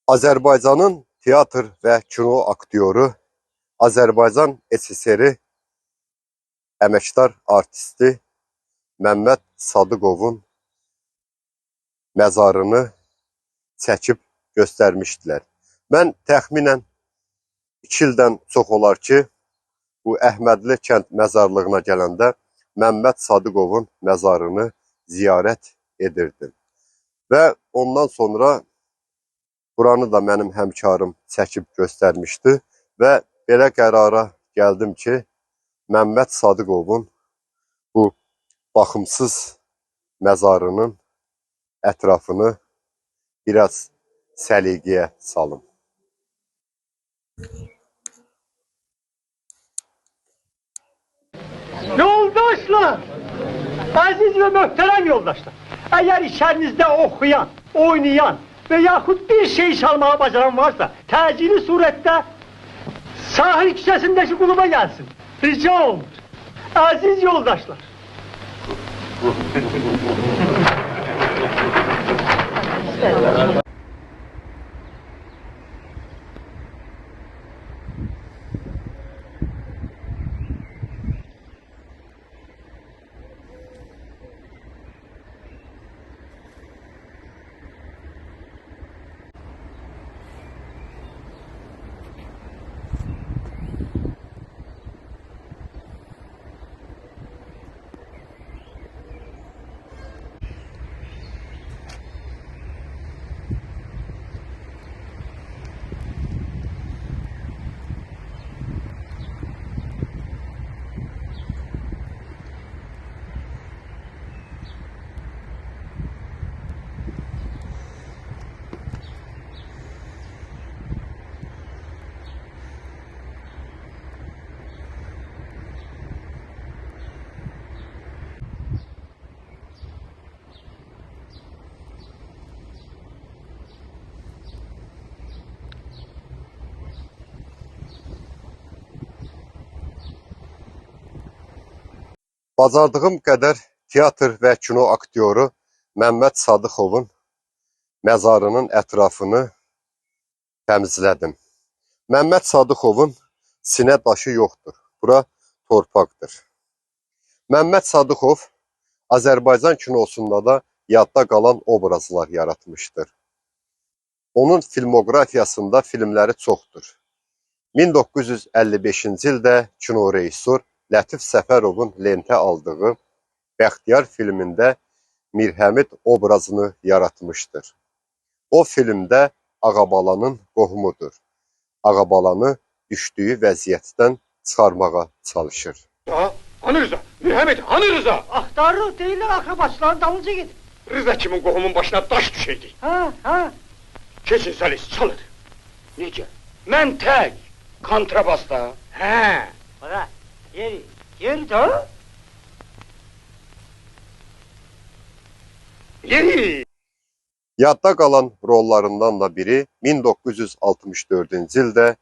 Azərbaycanın teatr və kino aktyoru, Azərbaycan SSR əməkdar artisti Məmməd Sadıqovun məzarını çəkib göstərmişdilər. Mən təxminən 2 ildən çox olar ki, bu Əhmədli kənd məzarlığına gələndə Məmməd Sadıqovun məzarını ziyarət edirdim. Və ondan sonra buranı da mənim həmkarım çəkib göstərmişdi və belə qərara gəldim ki, Məmməd Sadıqovun bu baxımsız məzarının ətrafını biraz səliqəyə salım. Yoldaşlar, aziz ve muhterem yoldaşlar, eğer içerinizde okuyan, oynayan ve yahut bir şey çalmaya bacaran varsa, təcili surette sahil küçesindeki kulübe gelsin. Rica olunur. Aziz yoldaşlar. Bacardığım qədər teatr və kino aktyoru Məmməd Sadıqovun məzarının ətrafını təmizlədim. Məmməd Sadıqovun sinə daşı yoxdur. Bura torpaqdır. Məmməd Sadıqov Azərbaycan kinosunda da yadda qalan obrazlar yaratmışdır. Onun filmoqrafiyasında filmləri çoxdur. 1955-ci ildə kino rejissor Lətif Səfərovun lentə aldığı Bəxtiyar filmində Mirhəmid obrazını yaratmışdır. O filmdə Ağabalanın qohumudur. Ağabalanı düşdüyü vəziyyətdən çıxarmağa çalışır. Hani Rıza? Mirhəmid, hani Rıza? Aktarır değiller, akrabasıların dalınca gidin. Rıza kimin qohumun başına taş düşeydi? Ha. Keçin Səlis, çalır. Necə? Mən tək, kontrabasda. Hə. Bırak, yeri de. Yeri. Yadda qalan rollarından da biri 1964-cü ildə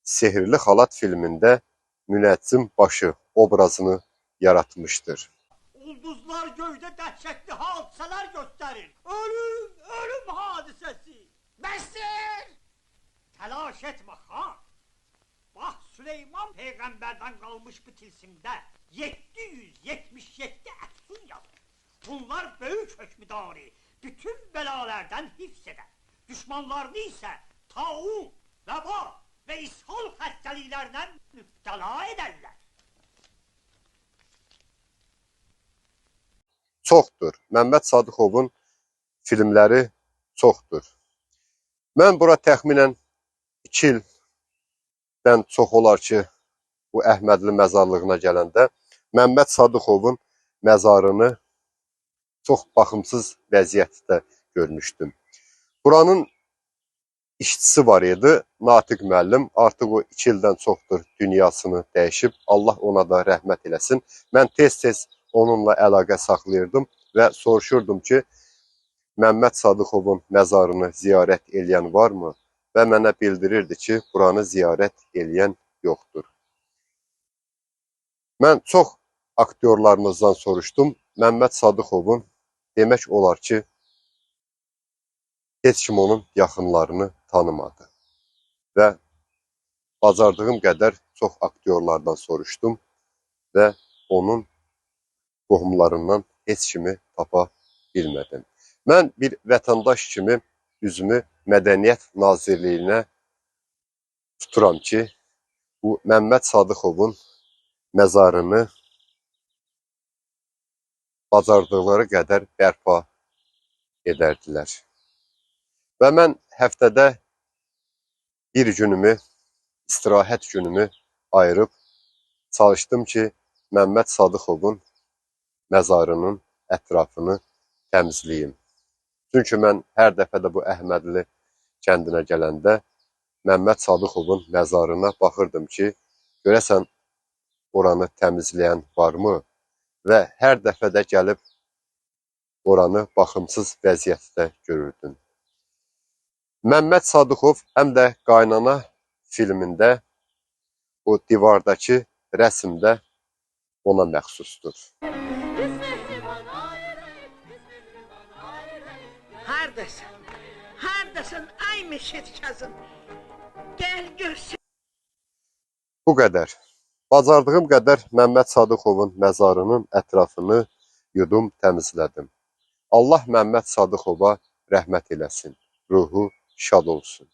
Sehirli Xalat filmində Münəccim başı obrazını yaratmışdır. Ulduzlar göydə dəhşətli hadiseler gösterir. Ölüm hadisesi. Bəsdir! Telaş etme han. Bak Süleyman peygamberden kalmış bir tilsimde 777 efsun yazır. Bunlar büyük hükmüdarı bütün belalardan hifzeder. Düşmanlarını ise taun, veba ve ishal hastalıklarından müptela ederler. Çoxdur. Məmməd Sadıqovun filmləri çoxdur. Mən bura təxminən 2 ildən çox olar ki, bu Əhmədli məzarlığına gələndə Məmməd Sadıqovun məzarını çox baxımsız vəziyyətdə görmüşdüm. Buranın işçisi var idi, Natiq müəllim. Artıq o 2 ildən çoxdur dünyasını dəyişib. Allah ona da rəhmət eləsin. Mən tez-tez onunla əlaqə saxlayırdım və soruşurdum ki, Məmməd Sadıqovun məzarını ziyarət eləyən varmı? Və mənə bildirirdi ki, buranı ziyarət eləyən yoxdur. Mən çox aktyorlarımızdan soruşdum. Məmməd Sadıqovun demək olar ki, heç kim onun yaxınlarını tanımadı. Və bacardığım qədər çox aktyorlardan soruşdum və onun qohumlarından heç kimi tapa bilmədim. Mən bir vətəndaş kimi üzümü Mədəniyyət Nazirliyinə tuturam ki, bu Məmməd Sadıxovun məzarını bacardıqları qədər bərpa edərdilər. Və mən həftədə bir günümü, istirahət günümü ayırıb çalışdım ki, Məmməd Sadıxovun məzarının ətrafını təmizləyim. Çünki mən hər dəfə də bu Əhmədli kəndinə gələndə Məmməd Sadıxovun məzarına baxırdım ki, görəsən oranı təmizləyən varmı? Və hər dəfə də gəlib oranı baxımsız vəziyyətdə görürdüm. Məmməd Sadıxov həm də Qaynana filmində o divardakı rəsmdə ona məxsusdur. Hardasın, ay Meşet Kazım. Gel görsün. Bu qədər. Bacardığım qədər Məmməd Sadıxovun məzarının ətrafını yudum, təmizlədim. Allah Məmməd Sadıxova rəhmət eləsin, ruhu şad olsun.